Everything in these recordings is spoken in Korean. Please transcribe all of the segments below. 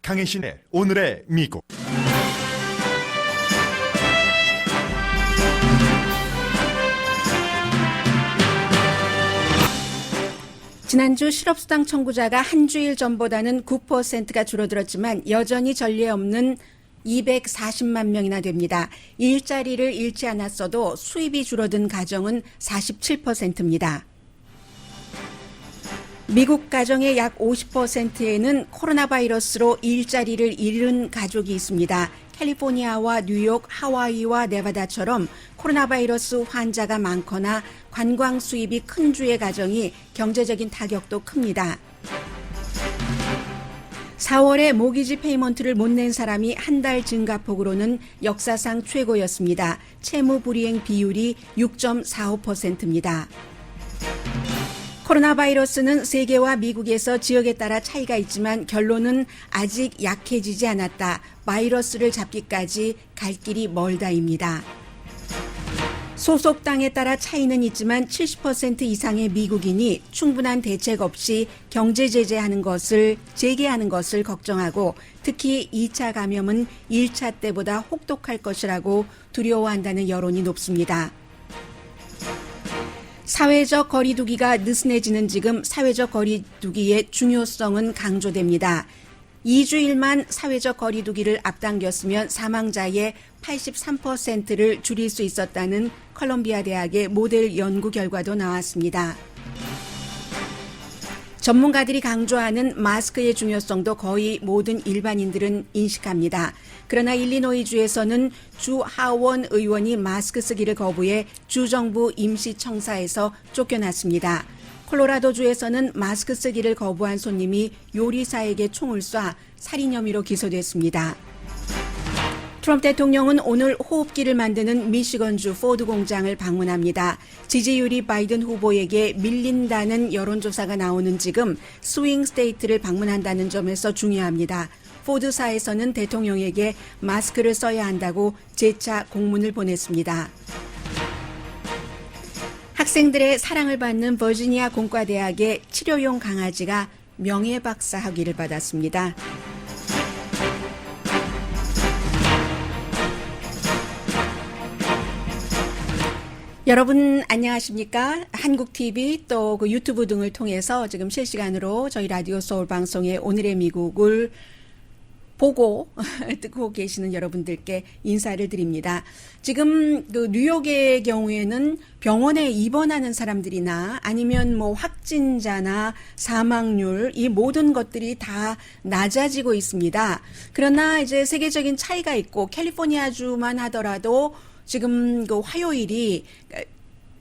강혜신의 오늘의 미국. 지난주 실업수당 청구자가 한 주일 전보다는 9%가 줄어들었지만 여전히 전례 없는 240만 명이나 됩니다. 일자리를 잃지 않았어도 수입이 줄어든 가정은 47%입니다. 미국 가정의 약 50%에는 코로나 바이러스로 일자리를 잃은 가족이 있습니다. 캘리포니아와 뉴욕, 하와이와 네바다처럼 코로나 바이러스 환자가 많거나 관광 수입이 큰 주의 가정이 경제적인 타격도 큽니다. 4월에 모기지 페이먼트를 못 낸 사람이 한 달 증가폭으로는 역사상 최고였습니다. 채무 불이행 비율이 6.45%입니다. 코로나 바이러스는 세계와 미국에서 지역에 따라 차이가 있지만 결론은 아직 약해지지 않았다. 바이러스를 잡기까지 갈 길이 멀다입니다. 소속 당에 따라 차이는 있지만 70% 이상의 미국인이 충분한 대책 없이 경제 제재하는 것을 재개하는 것을 걱정하고 특히 2차 감염은 1차 때보다 혹독할 것이라고 두려워한다는 여론이 높습니다. 사회적 거리두기가 느슨해지는 지금 사회적 거리두기의 중요성은 강조됩니다. 2주일만 사회적 거리두기를 앞당겼으면 사망자의 83%를 줄일 수 있었다는 컬럼비아 대학의 모델 연구 결과도 나왔습니다. 전문가들이 강조하는 마스크의 중요성도 거의 모든 일반인들은 인식합니다. 그러나 일리노이주에서는 주 하원 의원이 마스크 쓰기를 거부해 주정부 임시청사에서 쫓겨났습니다. 콜로라도주에서는 마스크 쓰기를 거부한 손님이 요리사에게 총을 쏴 살인 혐의로 기소됐습니다. 트럼프 대통령은 오늘 호흡기를 만드는 미시건주 포드 공장을 방문합니다. 지지율이 바이든 후보에게 밀린다는 여론조사가 나오는 지금 스윙 스테이트를 방문한다는 점에서 중요합니다. 포드사에서는 대통령에게 마스크를 써야 한다고 재차 공문을 보냈습니다. 학생들의 사랑을 받는 버지니아 공과대학의 치료용 강아지가 명예박사 학위를 받았습니다. 여러분 안녕하십니까? 한국TV 또 그 유튜브 등을 통해서 지금 실시간으로 저희 라디오 서울 방송의 오늘의 미국을 보고 듣고 계시는 여러분들께 인사를 드립니다. 지금 그 뉴욕의 경우에는 병원에 입원하는 사람들이나 아니면 뭐 확진자나 사망률 이 모든 것들이 다 낮아지고 있습니다. 그러나 이제 세계적인 차이가 있고 캘리포니아주만 하더라도 지금 그 화요일이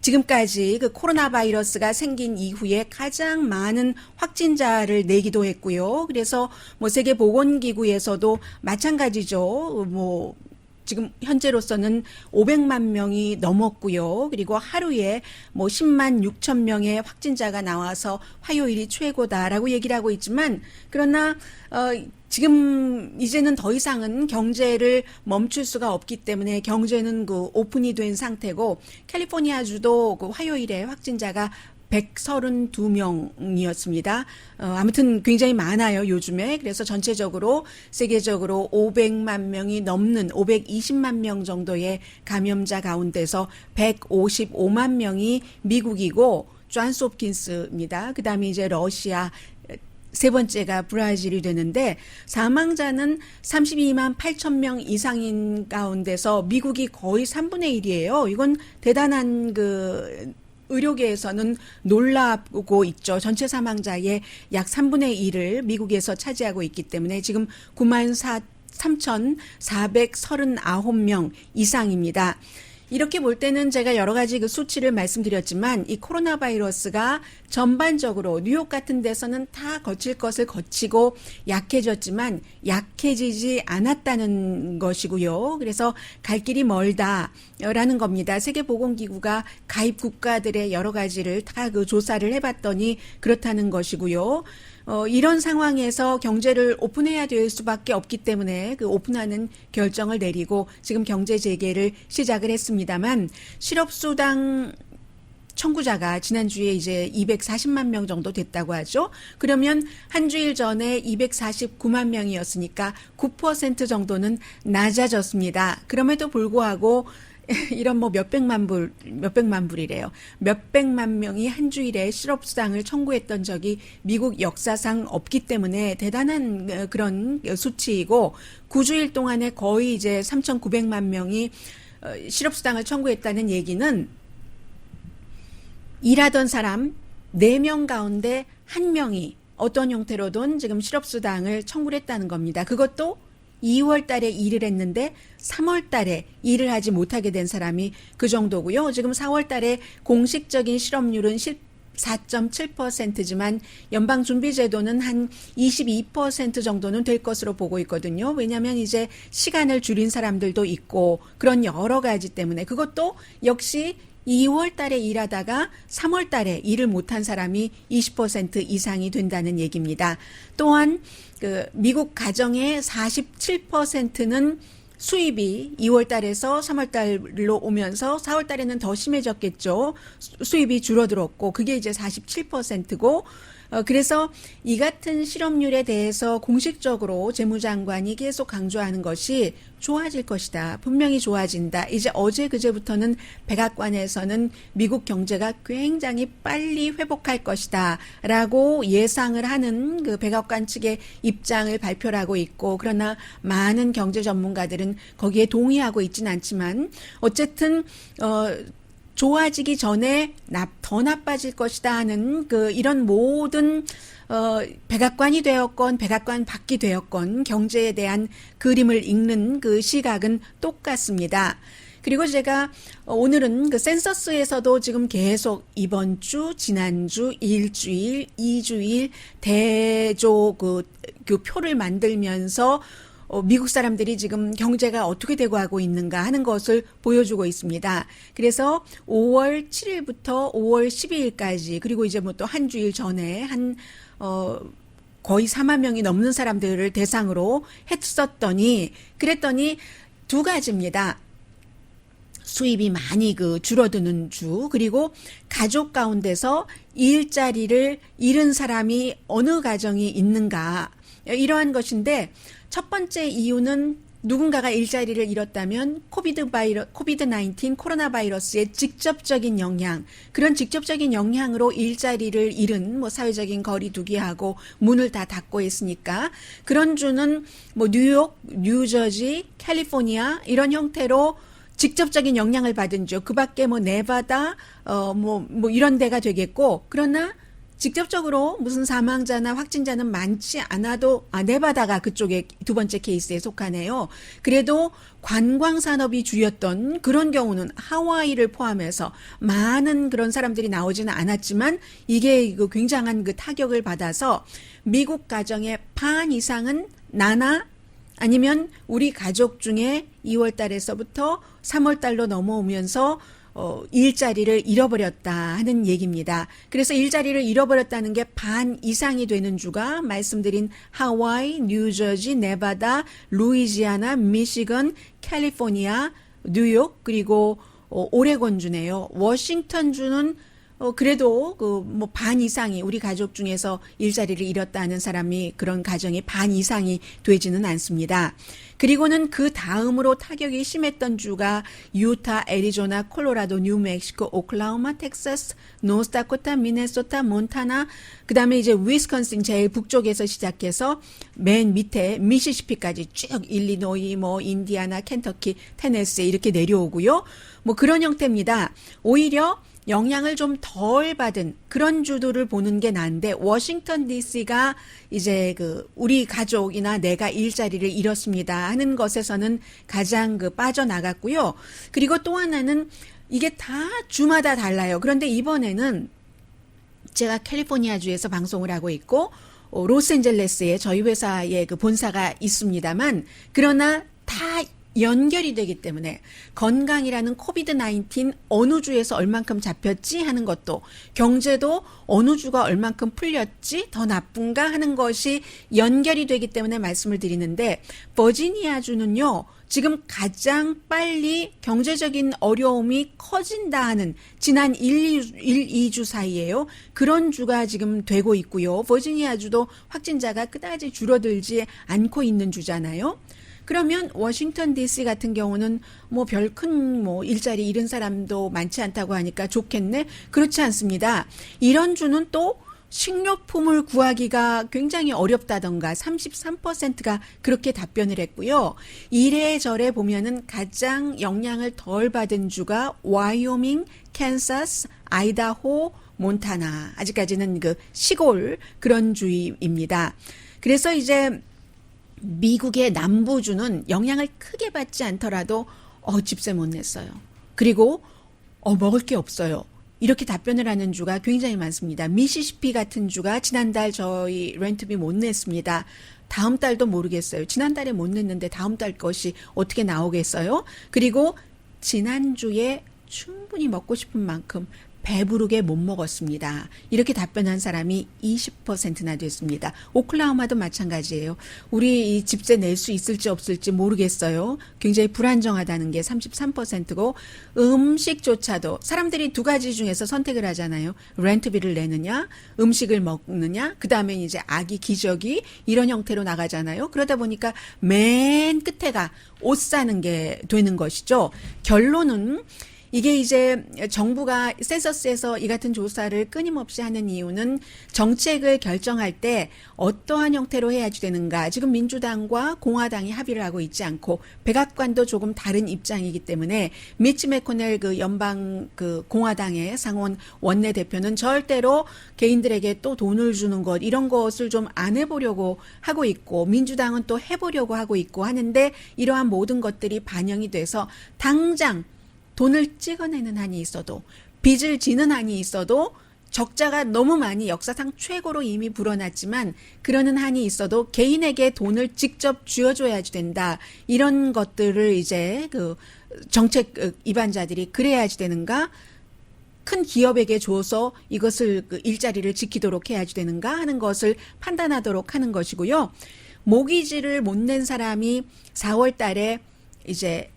지금까지 그 코로나 바이러스가 생긴 이후에 가장 많은 확진자를 내기도 했고요. 그래서 뭐 세계보건기구에서도 마찬가지죠. 뭐 지금 현재로서는 500만 명이 넘었고요. 그리고 하루에 뭐 10만 6천 명의 확진자가 나와서 화요일이 최고다라고 얘기를 하고 있지만 그러나 지금 이제는 더 이상은 경제를 멈출 수가 없기 때문에 경제는 그 오픈이 된 상태고 캘리포니아주도 그 화요일에 확진자가 132명이었습니다. 아무튼 굉장히 많아요, 요즘에. 그래서 전체적으로 세계적으로 500만 명이 넘는 520만 명 정도의 감염자 가운데서 155만 명이 미국이고 존스 홉킨스입니다. 그다음에 이제 러시아 세 번째가 브라질이 되는데 사망자는 32만 8천 명 이상인 가운데서 미국이 거의 3분의 1이에요. 이건 대단한 그 의료계에서는 놀라고 있죠. 전체 사망자의 약 3분의 1을 미국에서 차지하고 있기 때문에 지금 9만 3,439명 이상입니다. 이렇게 볼 때는 제가 여러 가지 그 수치를 말씀드렸지만 이 코로나 바이러스가 전반적으로 뉴욕 같은 데서는 다 거칠 것을 거치고 약해졌지만 약해지지 않았다는 것이고요. 그래서 갈 길이 멀다라는 겁니다. 세계보건기구가 가입 국가들의 여러 가지를 다 그 조사를 해봤더니 그렇다는 것이고요. 이런 상황에서 경제를 오픈해야 될 수밖에 없기 때문에 그 오픈하는 결정을 내리고 지금 경제 재개를 시작을 했습니다만 실업수당 청구자가 지난주에 이제 240만 명 정도 됐다고 하죠. 그러면 한 주일 전에 249만 명이었으니까 9% 정도는 낮아졌습니다. 그럼에도 불구하고 이런 뭐 몇백만 불이래요. 몇백만 명이 한 주일에 실업수당을 청구했던 적이 미국 역사상 없기 때문에 대단한 그런 수치이고 9주일 동안에 거의 이제 3,900만 명이 실업수당을 청구했다는 얘기는 일하던 사람 4명 가운데 1명이 어떤 형태로든 지금 실업수당을 청구를 했다는 겁니다. 그것도 2월 달에 일을 했는데 3월 달에 일을 하지 못하게 된 사람이 그 정도고요. 지금 4월 달에 공식적인 실업률은 4.7%지만 연방준비제도는 한 22% 정도는 될 것으로 보고 있거든요. 왜냐하면 이제 시간을 줄인 사람들도 있고 그런 여러 가지 때문에 그것도 역시 2월 달에 일하다가 3월 달에 일을 못한 사람이 20% 이상이 된다는 얘기입니다. 또한 그 미국 가정의 47%는 수입이 2월 달에서 3월 달로 오면서 4월 달에는 더 심해졌겠죠. 수입이 줄어들었고 그게 이제 47%고 그래서 이 같은 실업률에 대해서 공식적으로 재무장관이 계속 강조하는 것이 좋아질 것이다. 분명히 좋아진다. 이제 어제 그제부터는 백악관에서는 미국 경제가 굉장히 빨리 회복할 것이다. 라고 예상을 하는 그 백악관 측의 입장을 발표를 하고 있고 그러나 많은 경제 전문가들은 거기에 동의하고 있지는 않지만 어쨌든 좋아지기 전에 더 나빠질 것이다 하는 이런 모든 백악관이 되었건 백악관 밖이 되었건 경제에 대한 그림을 읽는 그 시각은 똑같습니다. 그리고 제가 오늘은 그 센서스에서도 지금 계속 이번 주, 지난주, 일주일, 2주일 대조 그 표를 만들면서 미국 사람들이 지금 경제가 어떻게 되고 하고 있는가 하는 것을 보여주고 있습니다. 그래서 5월 7일부터 5월 12일까지 그리고 이제 뭐 또 한 주일 전에 거의 4만 명이 넘는 사람들을 대상으로 그랬더니 두 가지입니다. 수입이 많이 줄어드는 주 그리고 가족 가운데서 일자리를 잃은 사람이 어느 가정이 있는가 이러한 것인데 첫 번째 이유는 누군가가 일자리를 잃었다면 코비드-19 코로나 바이러스의 직접적인 영향, 그런 직접적인 영향으로 일자리를 잃은 뭐 사회적인 거리두기하고 문을 다 닫고 있으니까 그런 주는 뭐 뉴욕, 뉴저지, 캘리포니아 이런 형태로 직접적인 영향을 받은 주, 그 밖에 뭐 네바다, 뭐 이런 데가 되겠고, 그러나 직접적으로 무슨 사망자나 확진자는 많지 않아도, 네바다가 그쪽에 두 번째 케이스에 속하네요. 그래도 관광산업이 주였던 그런 경우는 하와이를 포함해서 많은 그런 사람들이 나오지는 않았지만 이게 굉장한 그 타격을 받아서 미국 가정의 반 이상은 나나 아니면 우리 가족 중에 2월 달에서부터 3월 달로 넘어오면서 일자리를 잃어버렸다 하는 얘기입니다. 그래서 일자리를 잃어버렸다는 게 반 이상이 되는 주가 말씀드린 하와이, 뉴저지, 네바다, 루이지아나, 미시건, 캘리포니아, 뉴욕 그리고 오레곤 주네요. 워싱턴 주는 그래도 뭐 반 이상이 우리 가족 중에서 일자리를 잃었다는 사람이 그런 가정이 반 이상이 되지는 않습니다. 그리고는 그 다음으로 타격이 심했던 주가 유타, 애리조나, 콜로라도, 뉴멕시코, 오클라호마, 텍사스, 노스다코타, 미네소타, 몬타나, 그 다음에 이제 위스콘신 제일 북쪽에서 시작해서 맨 밑에 미시시피까지 쭉 일리노이, 뭐 인디아나, 켄터키, 테네시 이렇게 내려오고요. 뭐 그런 형태입니다. 오히려 영향을 좀 덜 받은 그런 주도를 보는 게 나은데 워싱턴 DC가 이제 우리 가족이나 내가 일자리를 잃었습니다 하는 것에서는 가장 빠져나갔고요. 그리고 또 하나는 이게 다 주마다 달라요. 그런데 이번에는 제가 캘리포니아 주에서 방송을 하고 있고 로스앤젤레스에 저희 회사의 본사가 있습니다만 그러나 다 연결이 되기 때문에 건강이라는 코비드 19 어느 주에서 얼만큼 잡혔지 하는 것도 경제도 어느 주가 얼만큼 풀렸지 더 나쁜가 하는 것이 연결이 되기 때문에 말씀을 드리는데 버지니아주는요. 지금 가장 빨리 경제적인 어려움이 커진다 하는 지난 2주 사이에요. 그런 주가 지금 되고 있고요. 버지니아주도 확진자가 그다지 줄어들지 않고 있는 주잖아요. 그러면 워싱턴 DC 같은 경우는 뭐 별 큰 뭐 일자리 잃은 사람도 많지 않다고 하니까 좋겠네. 그렇지 않습니다. 이런 주는 또 식료품을 구하기가 굉장히 어렵다던가 33%가 그렇게 답변을 했고요. 이래저래 보면은 가장 영향을 덜 받은 주가 와이오밍, 캔사스, 아이다호, 몬타나. 아직까지는 그 시골 그런 주입니다. 그래서 이제 미국의 남부주는 영향을 크게 받지 않더라도 집세 못 냈어요. 그리고 먹을 게 없어요. 이렇게 답변을 하는 주가 굉장히 많습니다. 미시시피 같은 주가 지난달 저희 렌트비 못 냈습니다. 다음 달도 모르겠어요. 지난달에 못 냈는데 다음 달 것이 어떻게 나오겠어요? 그리고 지난주에 충분히 먹고 싶은 만큼 배부르게 못 먹었습니다. 이렇게 답변한 사람이 20%나 됐습니다. 오클라호마도 마찬가지예요. 우리 이 집세 낼 수 있을지 없을지 모르겠어요. 굉장히 불안정하다는 게 33%고 음식조차도 사람들이 두 가지 중에서 선택을 하잖아요. 렌트비를 내느냐, 음식을 먹느냐, 그 다음에 이제 아기 기저귀 이런 형태로 나가잖아요. 그러다 보니까 맨 끝에가 옷 사는 게 되는 것이죠. 결론은 이게 이제 정부가 센서스에서 이 같은 조사를 끊임없이 하는 이유는 정책을 결정할 때 어떠한 형태로 해야지 되는가. 지금 민주당과 공화당이 합의를 하고 있지 않고 백악관도 조금 다른 입장이기 때문에 미치 매코넬 그 연방 그 공화당의 상원 원내대표는 절대로 개인들에게 또 돈을 주는 것 이런 것을 좀 안 해보려고 하고 있고 민주당은 또 해보려고 하고 있고 하는데 이러한 모든 것들이 반영이 돼서 당장 돈을 찍어내는 한이 있어도 빚을 지는 한이 있어도 적자가 너무 많이 역사상 최고로 이미 불어났지만 그러는 한이 있어도 개인에게 돈을 직접 쥐어줘야지 된다. 이런 것들을 이제 그 정책 입안자들이 그래야지 되는가? 큰 기업에게 줘서 이것을 그 일자리를 지키도록 해야지 되는가 하는 것을 판단하도록 하는 것이고요. 모기지를 못 낸 사람이 4월 달에 이제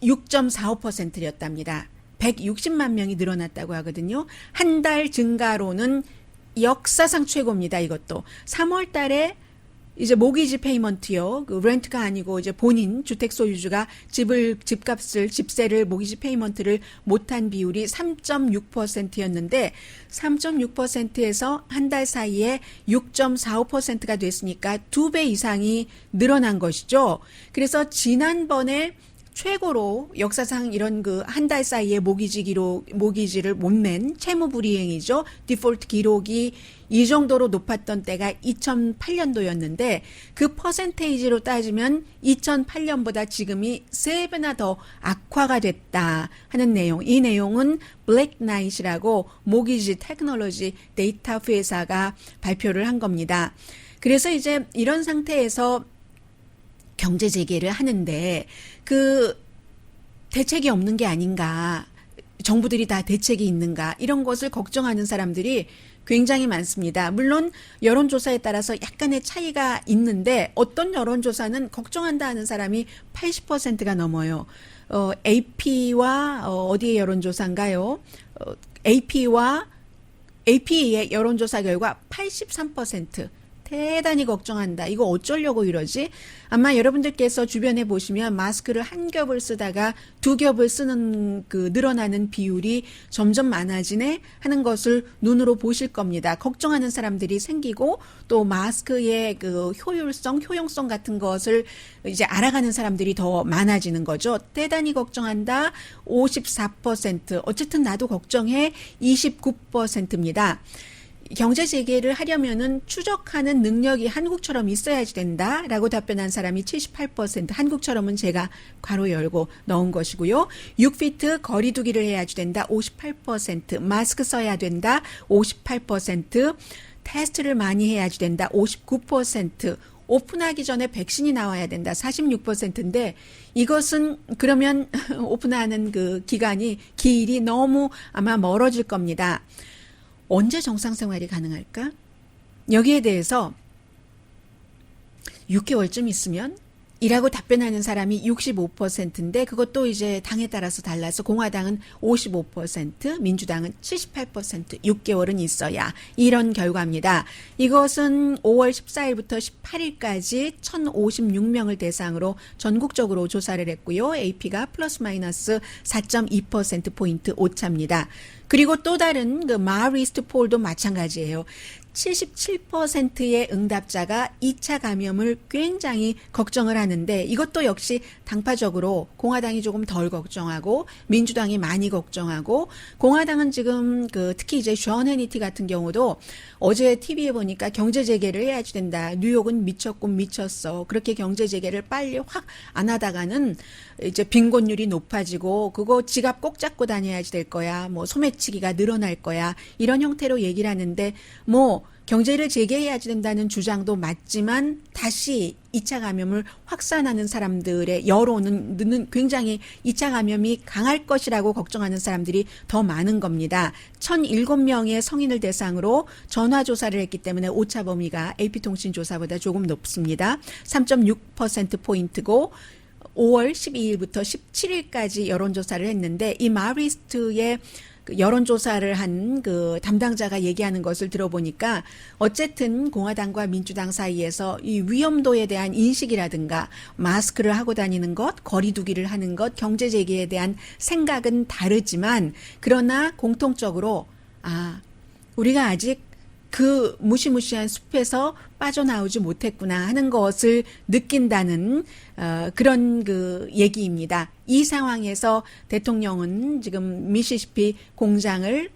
6.45%였답니다. 160만 명이 늘어났다고 하거든요. 한 달 증가로는 역사상 최고입니다. 이것도 3월 달에 이제 모기지 페이먼트요. 그 렌트가 아니고 이제 본인 주택 소유주가 집값을 집세를 모기지 페이먼트를 못한 비율이 3.6%였는데 3.6%에서 한 달 사이에 6.45%가 됐으니까 2배 이상이 늘어난 것이죠. 그래서 지난번에 최고로 역사상 이런 그 한 달 사이에 모기지를 못 낸 채무 불이행이죠. 디폴트 기록이 이 정도로 높았던 때가 2008년도였는데 그 퍼센테이지로 따지면 2008년보다 지금이 3배나 더 악화가 됐다 하는 내용. 이 내용은 블랙나잇이라고 모기지 테크놀로지 데이터 회사가 발표를 한 겁니다. 그래서 이제 이런 상태에서 경제 재개를 하는데 그 대책이 없는 게 아닌가, 정부들이 다 대책이 있는가 이런 것을 걱정하는 사람들이 굉장히 많습니다. 물론 여론조사에 따라서 약간의 차이가 있는데 어떤 여론조사는 걱정한다 하는 사람이 80%가 넘어요. AP와 어디의 여론조사인가요? AP의 여론조사 결과 83%. 대단히 걱정한다. 이거 어쩌려고 이러지? 아마 여러분들께서 주변에 보시면 마스크를 한 겹을 쓰다가 두 겹을 쓰는 그 늘어나는 비율이 점점 많아지네 하는 것을 눈으로 보실 겁니다. 걱정하는 사람들이 생기고 또 마스크의 그 효용성 같은 것을 이제 알아가는 사람들이 더 많아지는 거죠. 대단히 걱정한다. 54%. 어쨌든 나도 걱정해. 29%입니다. 경제 재개를 하려면은 추적하는 능력이 한국처럼 있어야지 된다라고 답변한 사람이 78%, 한국처럼은 제가 괄호 열고 넣은 것이고요. 6피트 거리 두기를 해야지 된다. 58%, 마스크 써야 된다. 58%, 테스트를 많이 해야지 된다. 59%, 오픈하기 전에 백신이 나와야 된다. 46%인데 이것은 그러면 오픈하는 그 기일이 너무 아마 멀어질 겁니다. 언제 정상생활이 가능할까? 여기에 대해서 6개월쯤 있으면 이라고 답변하는 사람이 65%인데 그것도 이제 당에 따라서 달라서 공화당은 55%, 민주당은 78%, 6개월은 있어야 이런 결과입니다. 이것은 5월 14일부터 18일까지 1,056명을 대상으로 전국적으로 조사를 했고요. AP가 플러스 마이너스 4.2%포인트 오차입니다. 그리고 또 다른 그 마리스트 폴도 마찬가지예요. 77%의 응답자가 2차 감염을 굉장히 걱정을 하는데 이것도 역시 당파적으로 공화당이 조금 덜 걱정하고 민주당이 많이 걱정하고 공화당은 지금 특히 이제 션 해니티 같은 경우도 어제 TV에 보니까 경제 재개를 해야지 된다. 뉴욕은 미쳤고 미쳤어. 그렇게 경제 재개를 빨리 확 안 하다가는 이제 빈곤율이 높아지고 그거 지갑 꼭 잡고 다녀야지 될 거야. 뭐 소매치기가 늘어날 거야. 이런 형태로 얘기를 하는데 경제를 재개해야지 된다는 주장도 맞지만 다시 2차 감염을 확산하는 사람들의 여론은 굉장히 2차 감염이 강할 것이라고 걱정하는 사람들이 더 많은 겁니다. 1,007명의 성인을 대상으로 전화조사를 했기 때문에 오차 범위가 AP통신 조사보다 조금 높습니다. 3.6%포인트고 5월 12일부터 17일까지 여론조사를 했는데 이 마리스트의 여론조사를 한 그 담당자가 얘기하는 것을 들어보니까 어쨌든 공화당과 민주당 사이에서 이 위험도에 대한 인식이라든가 마스크를 하고 다니는 것, 거리 두기를 하는 것, 경제 재개에 대한 생각은 다르지만 그러나 공통적으로 우리가 아직 그 무시무시한 숲에서 빠져나오지 못했구나 하는 것을 느낀다는 그런 그 얘기입니다. 이 상황에서 대통령은 지금 미시시피 공장을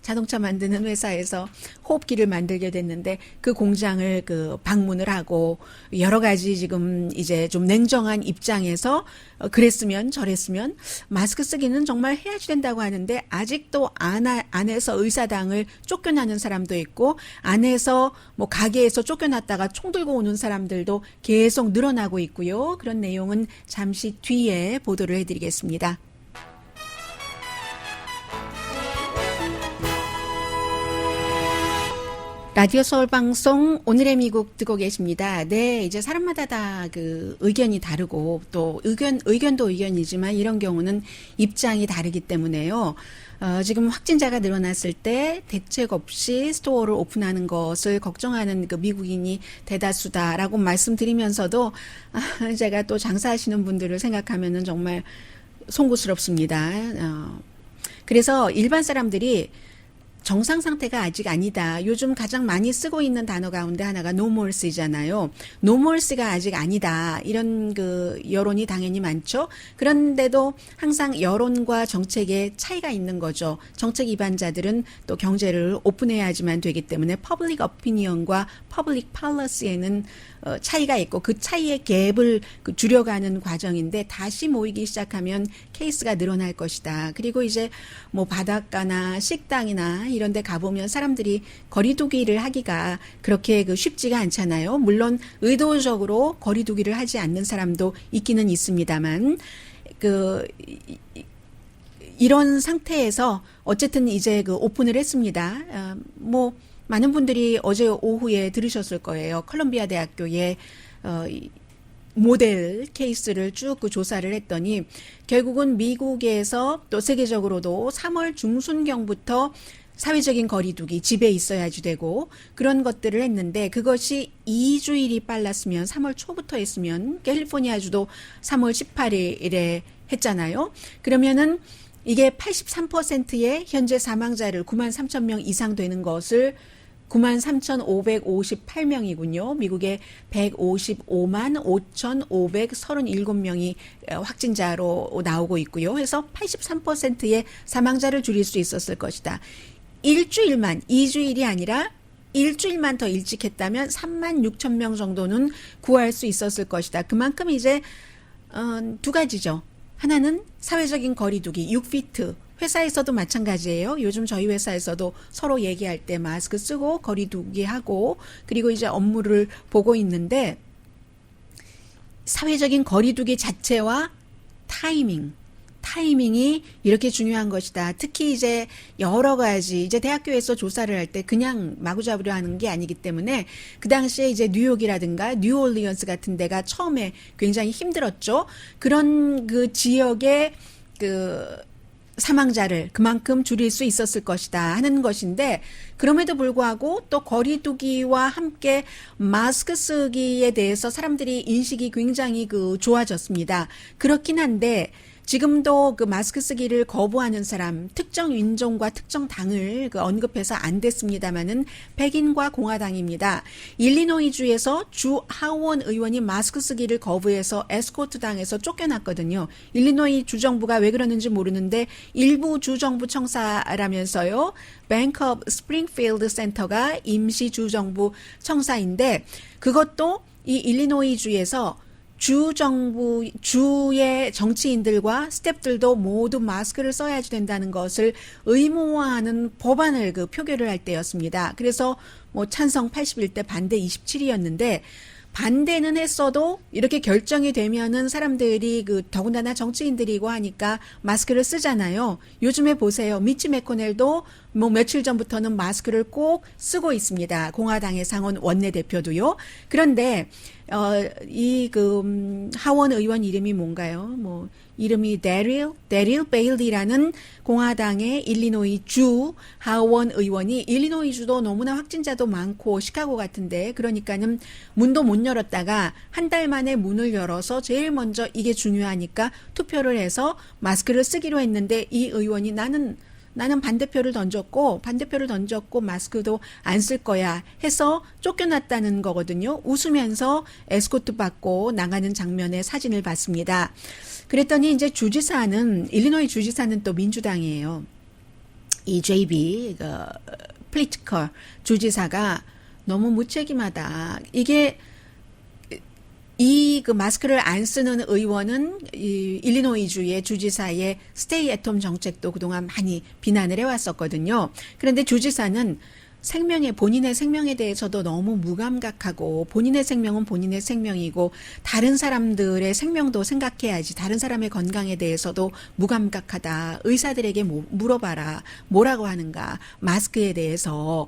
자동차 만드는 회사에서 호흡기를 만들게 됐는데 그 공장을 방문을 하고 여러 가지 지금 이제 좀 냉정한 입장에서 그랬으면 저랬으면 마스크 쓰기는 정말 해야지 된다고 하는데 아직도 안에서 의사당을 쫓겨나는 사람도 있고 안에서 가게에서 쫓겨났다가 총 들고 오는 사람들도 계속 늘어나고 있고요. 그런 내용은 잠시 뒤에 보도를 해드리겠습니다. 라디오 서울 방송 오늘의 미국 듣고 계십니다. 네, 이제 사람마다 다 의견이 다르고 또 의견도 의견이지만 이런 경우는 입장이 다르기 때문에요. 지금 확진자가 늘어났을 때 대책 없이 스토어를 오픈하는 것을 걱정하는 미국인이 대다수다라고 말씀드리면서도 제가 또 장사하시는 분들을 생각하면은 정말 송구스럽습니다. 그래서 일반 사람들이 정상 상태가 아직 아니다. 요즘 가장 많이 쓰고 있는 단어 가운데 하나가 노멀스잖아요. 노멀스가 아직 아니다. 이런 여론이 당연히 많죠. 그런데도 항상 여론과 정책에 차이가 있는 거죠. 정책 위반자들은 또 경제를 오픈해야지만 되기 때문에 퍼블릭 오피니언과 퍼블릭 팔러시에는 차이가 있고 그 차이의 갭을 줄여가는 과정인데 다시 모이기 시작하면 케이스가 늘어날 것이다. 그리고 이제 바닷가나 식당이나 이런 데 가보면 사람들이 거리두기를 하기가 그렇게 쉽지가 않잖아요. 물론 의도적으로 거리두기를 하지 않는 사람도 있기는 있습니다만 이런 상태에서 어쨌든 이제 오픈을 했습니다. 많은 분들이 어제 오후에 들으셨을 거예요. 컬럼비아 대학교의 모델 케이스를 쭉 조사를 했더니 결국은 미국에서 또 세계적으로도 3월 중순경부터 사회적인 거리두기, 집에 있어야지 되고 그런 것들을 했는데 그것이 2주일이 빨랐으면 3월 초부터 했으면 캘리포니아주도 3월 18일에 했잖아요. 그러면은 이게 83%의 현재 사망자를 93,000명 이상 되는 것을 93,558명이군요. 미국에 155만 5,537명이 확진자로 나오고 있고요. 그래서 83%의 사망자를 줄일 수 있었을 것이다. 일주일만, 2주일이 아니라 일주일만 더 일찍 했다면 36,000명 정도는 구할 수 있었을 것이다. 그만큼 이제 두 가지죠. 하나는 사회적인 거리두기, 6피트. 회사에서도 마찬가지예요. 요즘 저희 회사에서도 서로 얘기할 때 마스크 쓰고 거리두기 하고 그리고 이제 업무를 보고 있는데 사회적인 거리두기 자체와 타이밍이 이렇게 중요한 것이다. 특히 이제 여러 가지 이제 대학교에서 조사를 할 때 그냥 마구잡이로 하는 게 아니기 때문에 그 당시에 이제 뉴욕이라든가 뉴올리언스 같은 데가 처음에 굉장히 힘들었죠. 그런 그 지역의 그 사망자를 그만큼 줄일 수 있었을 것이다 하는 것인데, 그럼에도 불구하고 또 거리두기와 함께 마스크 쓰기에 대해서 사람들이 인식이 굉장히 그 좋아졌습니다. 그렇긴 한데 지금도 그 마스크 쓰기를 거부하는 사람, 특정 인종과 특정 당을 그 언급해서 안 됐습니다마는 백인과 공화당입니다. 일리노이주에서 주 하원 의원이 마스크 쓰기를 거부해서 에스코트 당에서 쫓겨났거든요. 일리노이 주정부가 왜 그러는지 모르는데 일부 주정부 청사라면서요. 뱅크 오브 스프링필드 센터가 임시 주정부 청사인데, 그것도 이 일리노이주에서 주의 정치인들과 스태프들도 모두 마스크를 써야지 된다는 것을 의무화하는 법안을 그 표결을 할 때였습니다. 그래서 뭐 찬성 81대 반대 27이었는데, 반대는 했어도 이렇게 결정이 되면은 사람들이 그 더군다나 정치인들이고 하니까 마스크를 쓰잖아요. 요즘에 보세요. 미치 매코넬도 뭐 며칠 전부터는 마스크를 꼭 쓰고 있습니다. 공화당의 상원 원내대표도요. 그런데 하원 의원 이름이 뭔가요? 뭐 이름이 데릴 베일리라는 공화당의 일리노이 주 하원 의원이, 일리노이 주도 너무나 확진자도 많고 시카고 같은데, 그러니까는 문도 못 열었다가 한 달 만에 문을 열어서 제일 먼저 이게 중요하니까 투표를 해서 마스크를 쓰기로 했는데, 이 의원이 나는 반대표를 던졌고 마스크도 안 쓸 거야 해서 쫓겨났다는 거거든요. 웃으면서 에스코트 받고 나가는 장면의 사진을 봤습니다. 그랬더니 이제 일리노이 주지사는 또 민주당이에요. 이 JB 플리티커 주지사가 너무 무책임하다. 이게 그 마스크를 안 쓰는 의원은 이 일리노이주의 주지사의 스테이 애톰 정책도 그동안 많이 비난을 해왔었거든요. 그런데 주지사는 본인의 생명에 대해서도 너무 무감각하고, 본인의 생명은 본인의 생명이고 다른 사람들의 생명도 생각해야지, 다른 사람의 건강에 대해서도 무감각하다. 의사들에게 물어봐라. 뭐라고 하는가. 마스크에 대해서.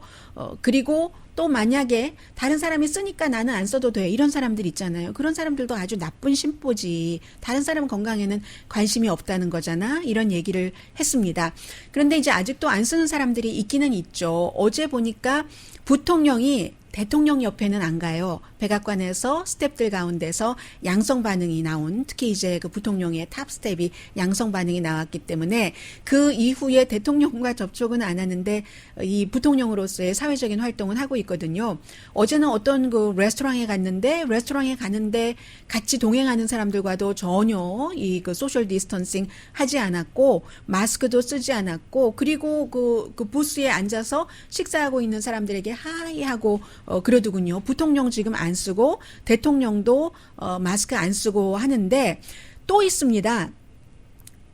그리고 또 만약에 다른 사람이 쓰니까 나는 안 써도 돼, 이런 사람들 있잖아요. 그런 사람들도 아주 나쁜 심보지. 다른 사람 건강에는 관심이 없다는 거잖아. 이런 얘기를 했습니다. 그런데 이제 아직도 안 쓰는 사람들이 있기는 있죠. 어제 보니까 부통령이 대통령 옆에는 안 가요. 백악관에서 스텝들 가운데서 양성 반응이 나온, 특히 이제 그 부통령의 탑 스텝이 양성 반응이 나왔기 때문에 그 이후에 대통령과 접촉은 안 하는데 이 부통령으로서의 사회적인 활동은 하고 있거든요. 어제는 어떤 그 레스토랑에 가는데 같이 동행하는 사람들과도 전혀 이 그 소셜 디스턴싱 하지 않았고, 마스크도 쓰지 않았고, 그리고 그 부스에 앉아서 식사하고 있는 사람들에게 하이 하고 그러더군요. 부통령 지금 안 쓰고 대통령도 마스크 안 쓰고 하는데, 또 있습니다.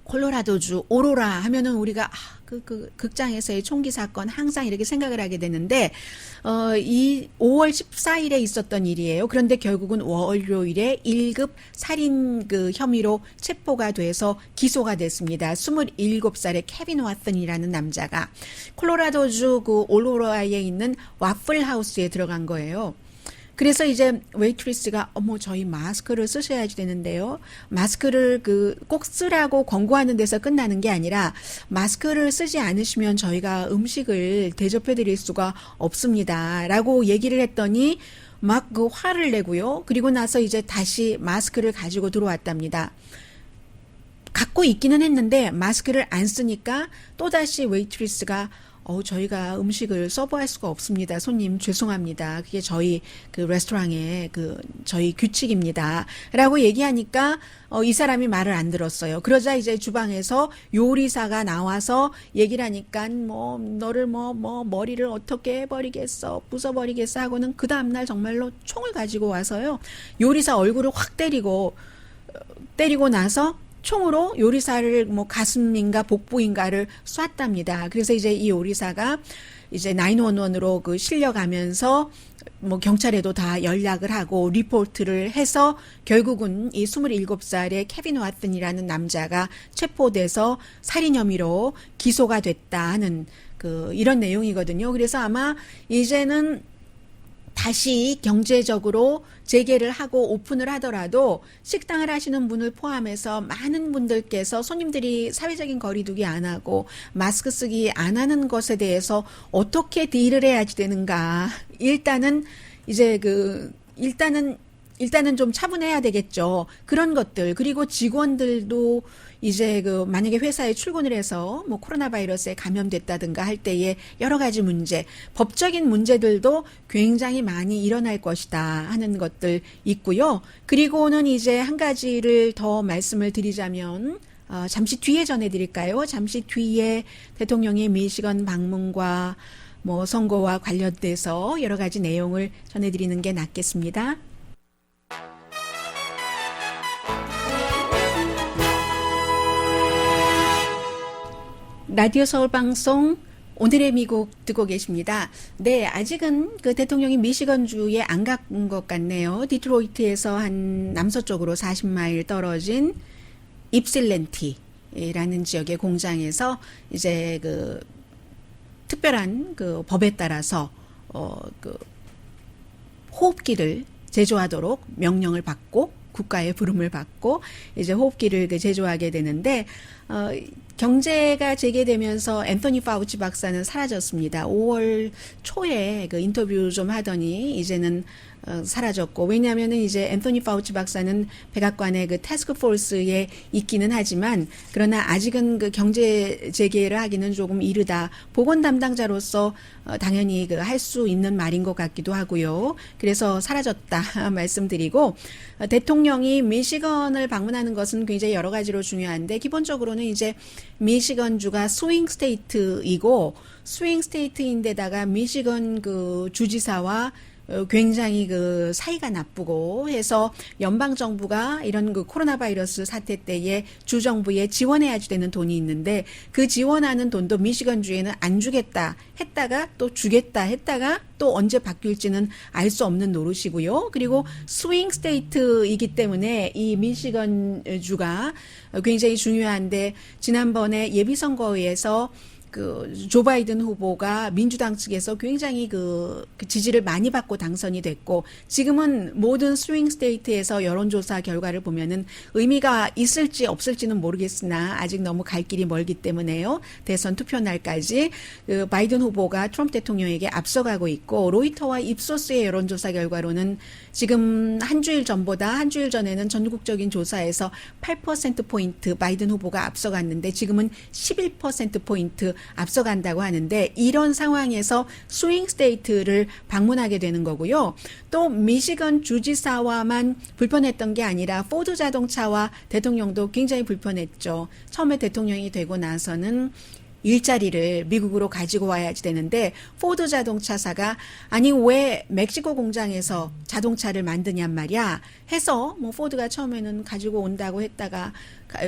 콜로라도주 오로라 하면은 우리가 그 극장에서의 총기 사건 항상 이렇게 생각을 하게 되는데, 이 5월 14일에 있었던 일이에요. 그런데 결국은 월요일에 1급 살인 그 혐의로 체포가 돼서 기소가 됐습니다. 27살의 케빈 와슨이라는 남자가 콜로라도주 그 오로라에 있는 와플 하우스에 들어간 거예요. 그래서 이제 웨이트리스가 저희 마스크를 쓰셔야지 되는데요. 마스크를 꼭 쓰라고 권고하는 데서 끝나는 게 아니라, 마스크를 쓰지 않으시면 저희가 음식을 대접해 드릴 수가 없습니다라고 얘기를 했더니 막 그 화를 내고요. 그리고 나서 이제 다시 마스크를 가지고 들어왔답니다. 갖고 있기는 했는데 마스크를 안 쓰니까 또다시 웨이트리스가 저희가 음식을 서브할 수가 없습니다. 손님 죄송합니다. 그게 저희 그 레스토랑의 저희 규칙입니다. 라고 얘기하니까 이 사람이 말을 안 들었어요. 그러자 이제 주방에서 요리사가 나와서 얘기를 하니까 너를 머리를 어떻게 해버리겠어, 부숴버리겠어 하고는 그 다음날 정말로 총을 가지고 와서요. 요리사 얼굴을 확 때리고 나서 총으로 요리사를 가슴인가 복부인가를 쐈답니다. 그래서 이제 이 요리사가 이제 911으로 실려가면서 뭐 경찰에도 다 연락을 하고 리포트를 해서 결국은 이 27살의 케빈 와튼이라는 남자가 체포돼서 살인 혐의로 기소가 됐다 하는 이런 내용이거든요. 그래서 아마 이제는 다시 경제적으로 재개를 하고 오픈을 하더라도 식당을 하시는 분을 포함해서 많은 분들께서 손님들이 사회적인 거리두기 안 하고 마스크 쓰기 안 하는 것에 대해서 어떻게 딜을 해야지 되는가. 일단은 이제 일단은 좀 차분해야 되겠죠. 그런 것들. 그리고 직원들도 이제 만약에 회사에 출근을 해서 뭐 코로나 바이러스에 감염됐다든가 할 때에 여러 가지 문제, 법적인 문제들도 굉장히 많이 일어날 것이다 하는 것들 있고요. 그리고는 이제 한 가지를 더 말씀을 드리자면, 잠시 뒤에 전해드릴까요? 잠시 뒤에 대통령의 미시건 방문과 뭐 선거와 관련돼서 여러 가지 내용을 전해드리는 게 낫겠습니다. 라디오 서울 방송 오늘의 미국 듣고 계십니다. 네, 아직은 대통령이 미시건주에 안 간 것 같네요. 디트로이트에서 한 남서쪽으로 40마일 떨어진 입실렌티라는 지역의 공장에서 이제 특별한 법에 따라서 호흡기를 제조하도록 명령을 받고 국가의 부름을 받고 이제 호흡기를 제조하게 되는데 경제가 재개되면서 앤토니 파우치 박사는 사라졌습니다. 5월 초에 인터뷰 좀 하더니 이제는 사라졌고, 왜냐하면은 이제 앤토니 파우치 박사는 백악관의 태스크포스에 있기는 하지만, 그러나 아직은 경제 재개를 하기는 조금 이르다. 보건 담당자로서 당연히 할 수 있는 말인 것 같기도 하고요. 그래서 사라졌다 말씀드리고, 대통령이 미시건을 방문하는 것은 굉장히 여러 가지로 중요한데, 기본적으로는 이제 미시건주가 스윙 스테이트이고, 스윙 스테이트인데다가 미시건 주지사와 굉장히 사이가 나쁘고 해서 연방정부가 이런 코로나 바이러스 사태 때에 주정부에 지원해야지 되는 돈이 있는데, 그 지원하는 돈도 미시건주에는 안 주겠다 했다가 또 주겠다 했다가 또 언제 바뀔지는 알 수 없는 노릇이고요. 그리고 스윙 스테이트이기 때문에 이 미시건주가 굉장히 중요한데, 지난번에 예비선거에서 조 바이든 후보가 민주당 측에서 굉장히 지지를 많이 받고 당선이 됐고, 지금은 모든 스윙 스테이트에서 여론조사 결과를 보면은 의미가 있을지 없을지는 모르겠으나 아직 너무 갈 길이 멀기 때문에요. 대선 투표 날까지 바이든 후보가 트럼프 대통령에게 앞서가고 있고, 로이터와 입소스의 여론조사 결과로는 지금 한 주일 전에는 전국적인 조사에서 8%포인트 바이든 후보가 앞서갔는데 지금은 11%포인트 앞서간다고 하는데, 이런 상황에서 스윙 스테이트를 방문하게 되는 거고요. 또 미시건 주지사와만 불편했던 게 아니라 포드 자동차와 대통령도 굉장히 불편했죠. 처음에 대통령이 되고 나서는 일자리를 미국으로 가지고 와야지 되는데, 포드 자동차사가 아니 왜 멕시코 공장에서 자동차를 만드냔 말이야 해서 뭐 포드가 처음에는 가지고 온다고 했다가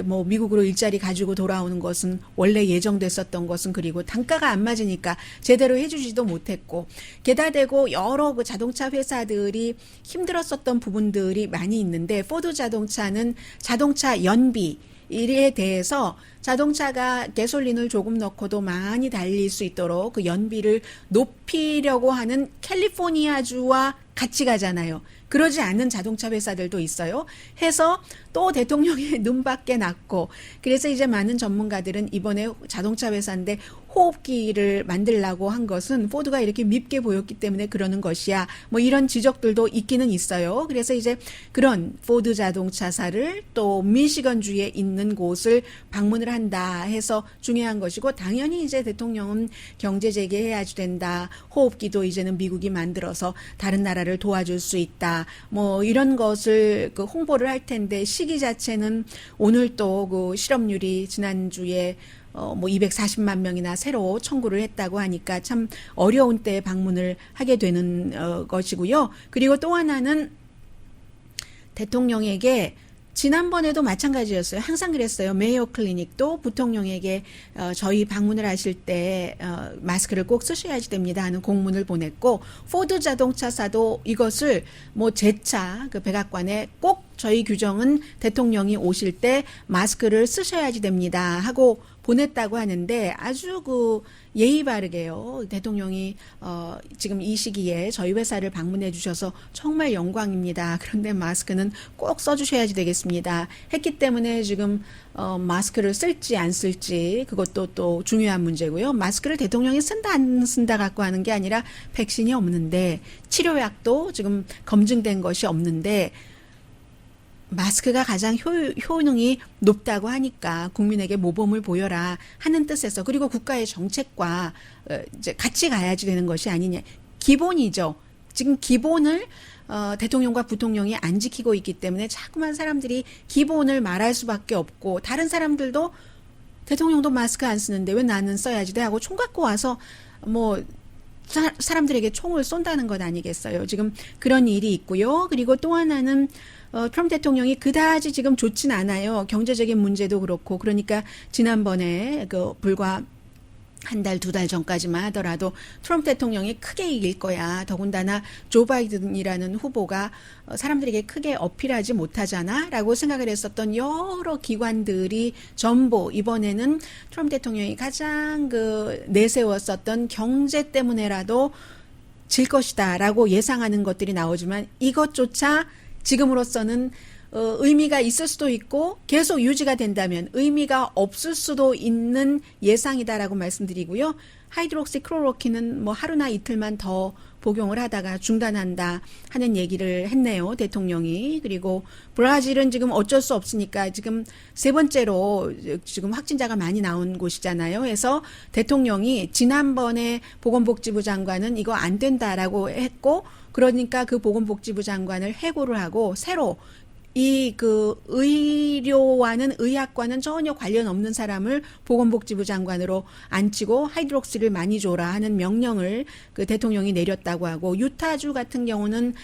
뭐 미국으로 일자리 가지고 돌아오는 것은 원래 예정됐었던 것은, 그리고 단가가 안 맞으니까 제대로 해주지도 못했고, 게다 대고 여러 자동차 회사들이 힘들었었던 부분들이 많이 있는데, 포드 자동차는 자동차 연비 이에 대해서 자동차가 가솔린을 조금 넣고도 많이 달릴 수 있도록 그 연비를 높이려고 하는 캘리포니아주와 같이 가잖아요. 그러지 않는 자동차 회사들도 있어요. 해서 또 대통령의 눈밖에 났고, 그래서 이제 많은 전문가들은 이번에 자동차 회사인데 호흡기를 만들려고 한 것은 포드가 이렇게 밉게 보였기 때문에 그러는 것이야, 뭐 이런 지적들도 있기는 있어요. 그래서 이제 그런 포드 자동차사를 또 미시건주에 있는 곳을 방문을 한다 해서 중요한 것이고, 당연히 이제 대통령은 경제 재개해야지 된다, 호흡기도 이제는 미국이 만들어서 다른 나라를 도와줄 수 있다, 뭐 이런 것을 홍보를 할 텐데, 시기 자체는 오늘 또 실업률이 지난주에 뭐 240만 명이나 새로 청구를 했다고 하니까 참 어려운 때에 방문을 하게 되는 것이고요. 그리고 또 하나는 대통령에게 지난번에도 마찬가지였어요. 항상 그랬어요. 메이오 클리닉도 부통령에게 저희 방문을 하실 때 마스크를 꼭 쓰셔야지 됩니다 하는 공문을 보냈고, 포드 자동차사도 이것을 뭐 재차 그 백악관에 꼭 저희 규정은 대통령이 오실 때 마스크를 쓰셔야지 됩니다 하고 보냈다고 하는데, 아주 그 예의 바르게요. 대통령이 지금 이 시기에 저희 회사를 방문해 주셔서 정말 영광입니다. 그런데 마스크는 꼭 써주셔야지 되겠습니다 했기 때문에 지금 마스크를 쓸지 안 쓸지 그것도 또 중요한 문제고요. 마스크를 대통령이 쓴다 안 쓴다 갖고 하는 게 아니라, 백신이 없는데, 치료약도 지금 검증된 것이 없는데, 마스크가 가장 효능이 높다고 하니까 국민에게 모범을 보여라 하는 뜻에서, 그리고 국가의 정책과 이제 같이 가야지 되는 것이 아니냐. 기본이죠. 지금 기본을 대통령과 부통령이 안 지키고 있기 때문에 자꾸만 사람들이 기본을 말할 수밖에 없고, 다른 사람들도 대통령도 마스크 안 쓰는데 왜 나는 써야지 돼 하고 총 갖고 와서 뭐 사람들에게 총을 쏜다는 것 아니겠어요. 지금 그런 일이 있고요. 그리고 또 하나는 트럼프 대통령이 그다지 지금 좋진 않아요. 경제적인 문제도 그렇고. 그러니까 지난번에 그 불과 한 달, 두 달 전까지만 하더라도 트럼프 대통령이 크게 이길 거야. 더군다나 조 바이든이라는 후보가 사람들에게 크게 어필하지 못하잖아 라고 생각을 했었던 여러 기관들이 전부 이번에는 트럼프 대통령이 가장 그 내세웠었던 경제 때문에라도 질 것이다 라고 예상하는 것들이 나오지만, 이것조차 지금으로서는 의미가 있을 수도 있고 계속 유지가 된다면 의미가 없을 수도 있는 예상이다라고 말씀드리고요. 하이드록시클로로킨은 뭐 하루나 이틀만 더 복용을 하다가 중단한다 하는 얘기를 했네요, 대통령이. 그리고 브라질은 지금 어쩔 수 없으니까 지금 세 번째로 지금 확진자가 많이 나온 곳이잖아요. 그래서 대통령이 지난번에 보건복지부 장관은 이거 안 된다라고 했고, 그러니까 그 보건복지부 장관을 해고를 하고 새로 이 그 의료와는 의학과는 전혀 관련 없는 사람을 보건복지부 장관으로 앉히고 하이드록시를 많이 줘라 하는 명령을 그 대통령이 내렸다고 하고, 유타주 같은 경우는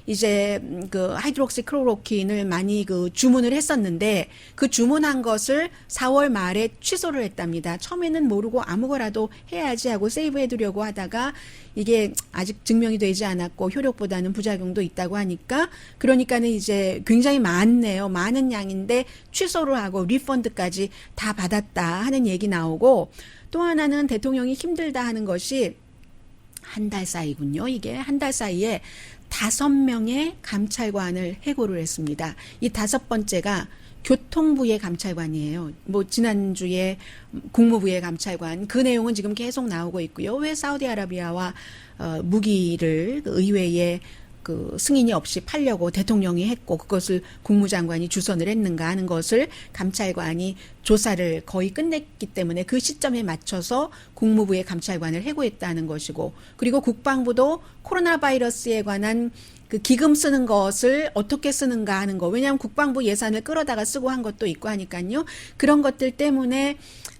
이제 그 하이드록시클로로킨을 많이 그 주문을 했었는데, 그 주문한 것을 4월 말에 취소를 했답니다. 처음에는 모르고 아무거라도 해야지 하고 세이브해 두려고 하다가 이게 아직 증명이 되지 않았고 효력보다는 부작용도 있다고 하니까, 그러니까는 이제 굉장히 많네요. 많은 양인데 취소를 하고 리펀드까지 다 받았다 하는 얘기 나오고, 또 하나는 대통령이 힘들다 하는 것이 한 달 사이군요. 이게 한 달 사이에 5명의 감찰관을 해고를 했습니다. 이 5번째가 교통부의 감찰관이에요. 뭐 지난주에 국무부의 감찰관, 그 내용은 지금 계속 나오고 있고요. 왜 사우디아라비아와 무기를 그 의회에 그 승인이 없이 팔려고 대통령이 했고 그것을 국무장관이 주선을 했는가 하는 것을 감찰관이 조사를 거의 끝냈기 때문에 그 시점에 맞춰서 국무부의 감찰관을 해고했다는 것이고, 그리고 국방부도 코로나 바이러스에 관한 그 기금 쓰는 것을 어떻게 쓰는가 하는 거, 왜냐하면 국방부 예산을 끌어다가 쓰고 한 것도 있고 하니까요. 그런 것들 때문에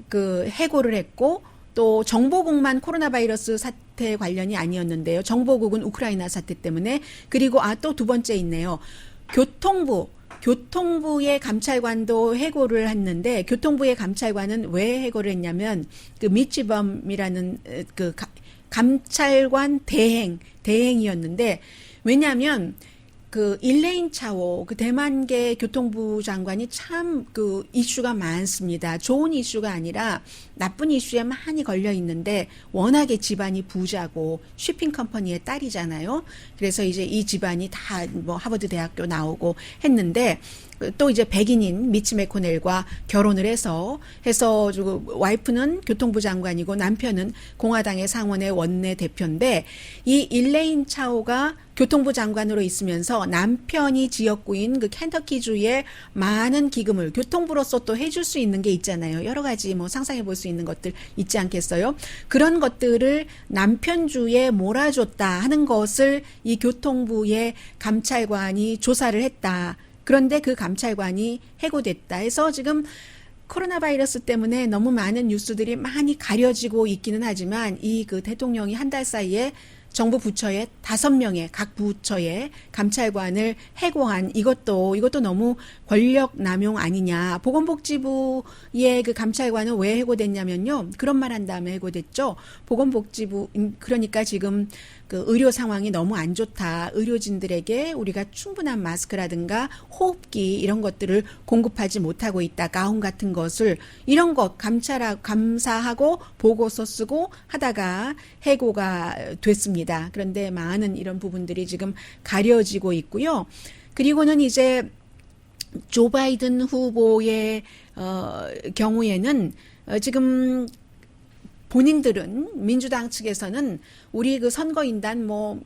그 해고를 했고, 또 정보국만 코로나 바이러스 사태 관련이 아니었는데요. 정보국은 우크라이나 사태 때문에. 그리고 또 두 번째 있네요. 교통부의 감찰관도 해고를 했는데, 교통부의 감찰관은 왜 해고를 했냐면 그 미치범이라는 그 감찰관 대행이었는데, 왜냐하면 그 일레인 차오 그 대만계 교통부 장관이 참 그 이슈가 많습니다. 좋은 이슈가 아니라 나쁜 이슈에 많이 걸려 있는데, 워낙에 집안이 부자고 쇼핑 컴퍼니의 딸이잖아요. 그래서 이제 이 집안이 다 뭐 하버드 대학교 나오고 했는데, 또 이제 백인인 미치 매코넬과 결혼을 해서 와이프는 교통부 장관이고 남편은 공화당의 상원의 원내 대표인데, 이 일레인 차오가 교통부 장관으로 있으면서 남편이 지역구인 그 켄터키주에 많은 기금을 교통부로서 또 해줄 수 있는 게 있잖아요. 여러 가지 뭐 상상해 볼 수 있는 것들 있지 않겠어요? 그런 것들을 남편주에 몰아줬다 하는 것을 이 교통부의 감찰관이 조사를 했다. 그런데 그 감찰관이 해고됐다 해서 지금 코로나 바이러스 때문에 너무 많은 뉴스들이 많이 가려지고 있기는 하지만, 이 그 대통령이 한 달 사이에 정부 부처의 5명의 각 부처의 감찰관을 해고한 이것도 너무 권력 남용 아니냐. 보건복지부의 그 감찰관은 왜 해고됐냐면요. 그런 말 한 다음에 해고됐죠. 보건복지부 그러니까 지금 그 의료 상황이 너무 안 좋다. 의료진들에게 우리가 충분한 마스크라든가 호흡기 이런 것들을 공급하지 못하고 있다. 가운 같은 것을 이런 것 감사하고 보고서 쓰고 하다가 해고가 됐습니다. 그런데 많은 이런 부분들이 지금 가려지고 있고요. 그리고는 이제 조 바이든 후보의 경우에는 지금 본인들은 민주당 측에서는 우리 그 선거인단 뭐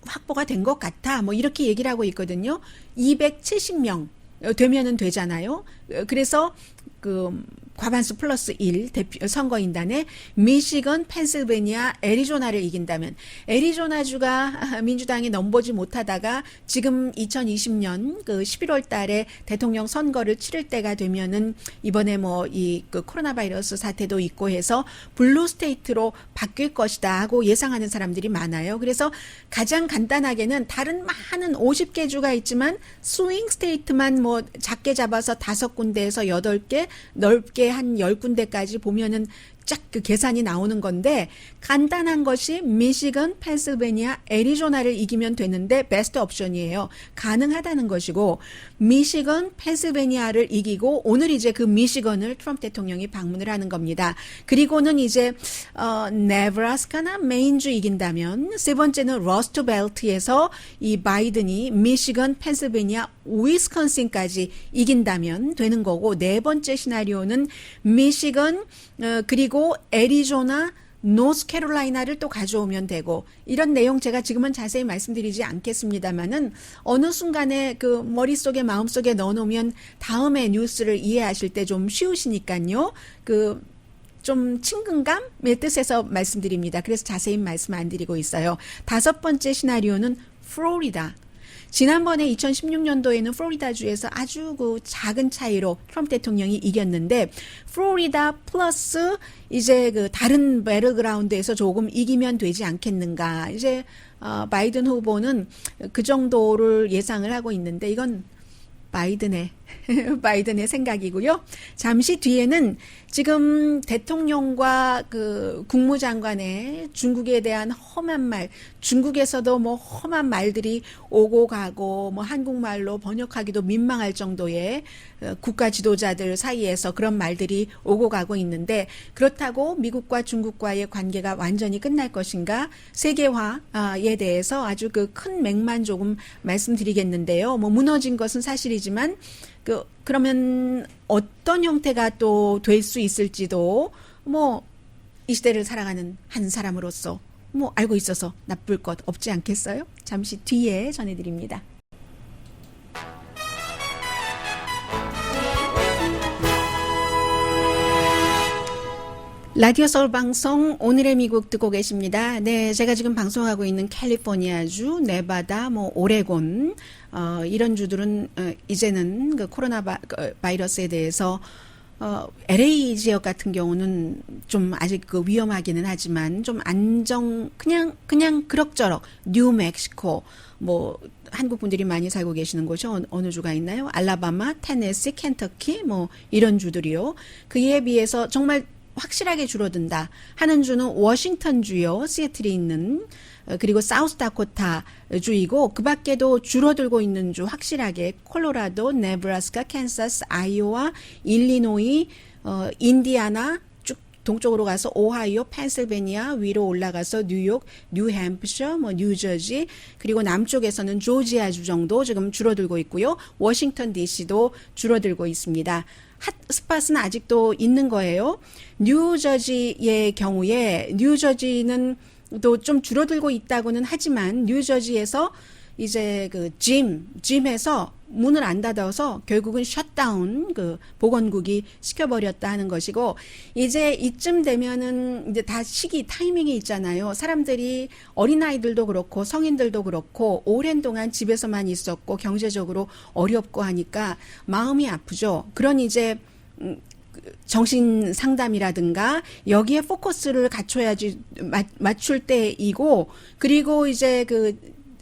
확보가 된 것 같아 뭐 이렇게 얘기를 하고 있거든요. 270명 되면은 되잖아요. 그래서 그 과반수 플러스 1 선거인단에 미시건, 펜실베니아, 애리조나를 이긴다면 애리조나주가 민주당이 넘보지 못하다가 지금 2020년 그 11월 달에 대통령 선거를 치를 때가 되면은 이번에 뭐 이 그 코로나 바이러스 사태도 있고 해서 블루 스테이트로 바뀔 것이다 하고 예상하는 사람들이 많아요. 그래서 가장 간단하게는 다른 많은 50개 주가 있지만 스윙 스테이트만 뭐 작게 잡아서 5군데에서 8개, 넓게 한 10군데까지 보면은 쫙 그 계산이 나오는 건데 간단한 것이 미시건, 펜실베니아, 애리조나를 이기면 되는데 베스트 옵션이에요. 가능하다는 것이고 미시건, 펜실베니아를 이기고 오늘 이제 그 미시건을 트럼프 대통령이 방문을 하는 겁니다. 그리고는 이제 네브라스카나 메인주 이긴다면 세 번째는 러스트 벨트에서 이 바이든이 미시건, 펜실베니아, 위스콘신까지 이긴다면 되는 거고 네 번째 시나리오는 미시건 그리고 애리조나, 노스캐롤라이나를 또 가져오면 되고 이런 내용 제가 지금은 자세히 말씀드리지 않겠습니다만은 어느 순간에 그 머릿속에 마음속에 넣어놓으면 다음에 뉴스를 이해하실 때 좀 쉬우시니까요. 그 좀 친근감의 뜻에서 말씀드립니다. 그래서 자세히 말씀 안 드리고 있어요. 5번째 시나리오는 플로리다. 지난번에 2016년도에는 플로리다주에서 아주 그 작은 차이로 트럼프 대통령이 이겼는데 플로리다 플러스 이제 그 다른 배틀그라운드에서 조금 이기면 되지 않겠는가. 이제 바이든 후보는 그 정도를 예상을 하고 있는데 이건 바이든의 생각이고요. 잠시 뒤에는 지금 대통령과 그 국무장관의 중국에 대한 험한 말, 중국에서도 뭐 험한 말들이 오고 가고 뭐 한국말로 번역하기도 민망할 정도의 국가 지도자들 사이에서 그런 말들이 오고 가고 있는데 그렇다고 미국과 중국과의 관계가 완전히 끝날 것인가? 세계화에 대해서 아주 그 큰 맥만 조금 말씀드리겠는데요. 뭐 무너진 것은 사실이지만 그러면 어떤 형태가 또 될 수 있을지도 뭐 이 시대를 살아가는 한 사람으로서 뭐 알고 있어서 나쁠 것 없지 않겠어요? 잠시 뒤에 전해드립니다. 라디오 서울 방송 오늘의 미국 듣고 계십니다. 네, 제가 지금 방송하고 있는 캘리포니아주, 네바다, 뭐 오레곤 이런 주들은 이제는 그 코로나 바이러스에 대해서 LA 지역 같은 경우는 좀 아직 그 위험하기는 하지만 좀 그냥 그럭저럭 뉴멕시코 뭐 한국 분들이 많이 살고 계시는 곳이 어느 주가 있나요? 알라바마, 테네시, 켄터키 뭐 이런 주들이요. 그에 비해서 정말 확실하게 줄어든다 하는 주는 워싱턴 주요, 시애틀에 있는 그리고 사우스다코타 주이고 그 밖에도 줄어들고 있는 주 확실하게 콜로라도, 네브라스카, 캔사스, 아이오와, 일리노이, 인디아나 쭉 동쪽으로 가서 오하이오, 펜실베니아 위로 올라가서 뉴욕, 뉴햄프셔, 뭐 뉴저지 그리고 남쪽에서는 조지아주 정도 지금 줄어들고 있고요. 워싱턴 DC도 줄어들고 있습니다. 핫스팟은 아직도 있는 거예요. 뉴저지의 경우에 뉴저지는 또 좀 줄어들고 있다고는 하지만 뉴저지에서 이제 그 짐에서 문을 안 닫아서 결국은 셧다운 그 보건국이 시켜버렸다 하는 것이고 이제 이쯤 되면은 이제 다 시기 타이밍이 있잖아요. 사람들이 어린아이들도 그렇고 성인들도 그렇고 오랜 동안 집에서만 있었고 경제적으로 어렵고 하니까 마음이 아프죠. 그런 이제 정신 상담이라든가 여기에 포커스를 갖춰야지 맞출 때이고, 그리고 이제 그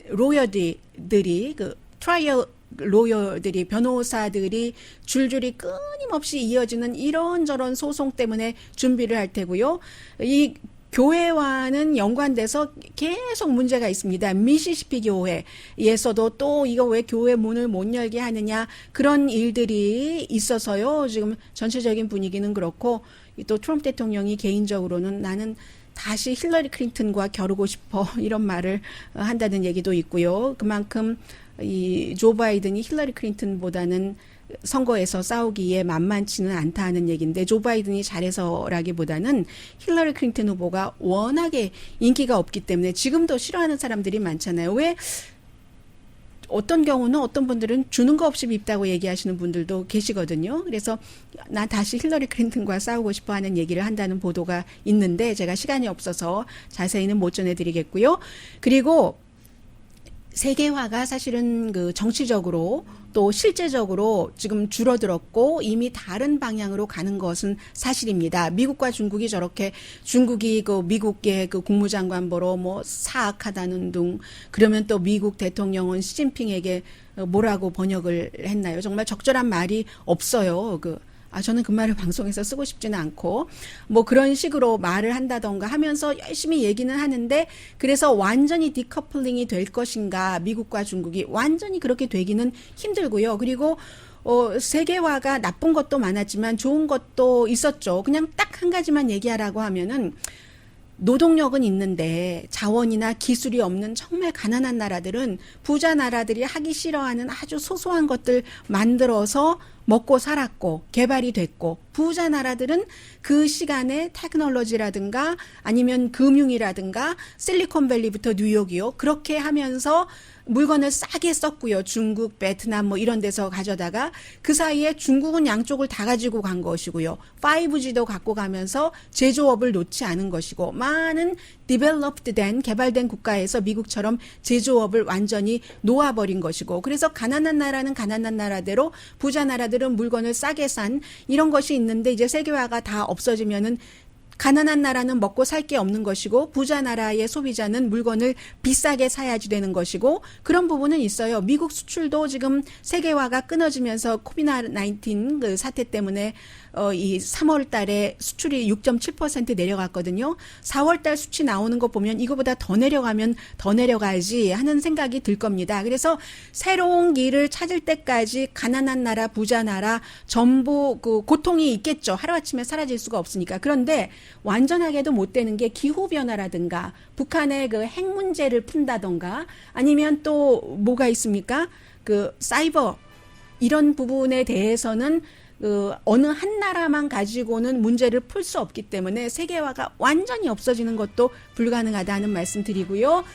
로여들이 그 트라이얼 로여들이, 변호사들이 줄줄이 끊임없이 이어지는 이런저런 소송 때문에 준비를 할 테고요. 이 교회와는 연관돼서 계속 문제가 있습니다. 미시시피 교회에서도 또 이거 왜 교회 문을 못 열게 하느냐, 그런 일들이 있어서요. 지금 전체적인 분위기는 그렇고, 또 트럼프 대통령이 개인적으로는 나는 다시 힐러리 클린턴과 겨루고 싶어, 이런 말을 한다는 얘기도 있고요. 그만큼 이 조 바이든이 힐러리 클린턴보다는 선거에서 싸우기에 만만치는 않다 하는 얘기인데, 조 바이든이 잘해서라기보다는 힐러리 클린턴 후보가 워낙에 인기가 없기 때문에 지금도 싫어하는 사람들이 많잖아요. 왜 어떤 경우는 어떤 분들은 주는 거 없이 밉다고 얘기하시는 분들도 계시거든요. 그래서 난 다시 힐러리 클린턴과 싸우고 싶어 하는 얘기를 한다는 보도가 있는데, 제가 시간이 없어서 자세히는 못 전해드리겠고요. 그리고 세계화가 사실은 그 정치적으로 또 실제적으로 지금 줄어들었고 이미 다른 방향으로 가는 것은 사실입니다. 미국과 중국이 저렇게, 중국이 그 미국의 그 국무장관 보러 뭐 사악하다는 둥, 그러면 또 미국 대통령은 시진핑에게 뭐라고 번역을 했나요? 정말 적절한 말이 없어요. 저는 그 말을 방송에서 쓰고 싶지는 않고, 뭐 그런 식으로 말을 한다던가 하면서 열심히 얘기는 하는데, 그래서 완전히 디커플링이 될 것인가, 미국과 중국이 완전히 그렇게 되기는 힘들고요. 그리고 세계화가 나쁜 것도 많았지만 좋은 것도 있었죠. 그냥 딱 한 가지만 얘기하라고 하면은, 노동력은 있는데 자원이나 기술이 없는 정말 가난한 나라들은 부자 나라들이 하기 싫어하는 아주 소소한 것들 만들어서 먹고 살았고 개발이 됐고, 부자 나라들은 그 시간에 테크놀로지라든가 아니면 금융이라든가 실리콘밸리부터 뉴욕이요, 그렇게 하면서 물건을 싸게 썼고요. 중국, 베트남 뭐 이런 데서 가져다가, 그 사이에 중국은 양쪽을 다 가지고 간 것이고요. 5G도 갖고 가면서 제조업을 놓지 않은 것이고, 많은 developed 된, 개발된 국가에서 미국처럼 제조업을 완전히 놓아버린 것이고, 그래서 가난한 나라는 가난한 나라대로, 부자 나라들은 물건을 싸게 산 이런 것이 있는데, 이제 세계화가 다 없어지면은 가난한 나라는 먹고 살 게 없는 것이고, 부자 나라의 소비자는 물건을 비싸게 사야지 되는 것이고, 그런 부분은 있어요. 미국 수출도 지금 세계화가 끊어지면서 코비드-19 그 사태 때문에 이 3월 달에 수출이 6.7% 내려갔거든요. 4월 달 수치 나오는 거 보면 이거보다 더 내려가면 더 내려가야지 하는 생각이 들 겁니다. 그래서 새로운 길을 찾을 때까지 가난한 나라, 부자 나라 전부 그 고통이 있겠죠. 하루아침에 사라질 수가 없으니까. 그런데 완전하게도 못 되는 게 기후변화라든가 북한의 그 핵 문제를 푼다던가, 아니면 또 뭐가 있습니까? 그 사이버, 이런 부분에 대해서는 어느 한 나라만 가지고는 문제를 풀 수 없기 때문에 세계화가 완전히 없어지는 것도 불가능하다는 말씀 드리고요.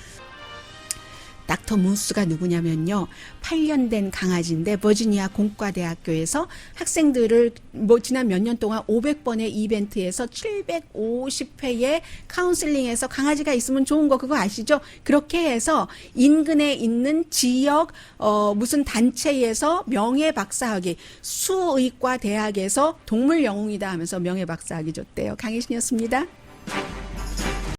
닥터 무스가 누구냐면요, 8년 된 강아지인데 버지니아 공과대학교에서 학생들을 뭐 지난 몇 년 동안 500번의 이벤트에서 750회의 카운슬링에서 강아지가 있으면 좋은 거 그거 아시죠? 그렇게 해서 인근에 있는 지역 무슨 단체에서 명예 박사학위, 수의과 대학에서 동물 영웅이다 하면서 명예 박사학위 줬대요. 강혜신이었습니다.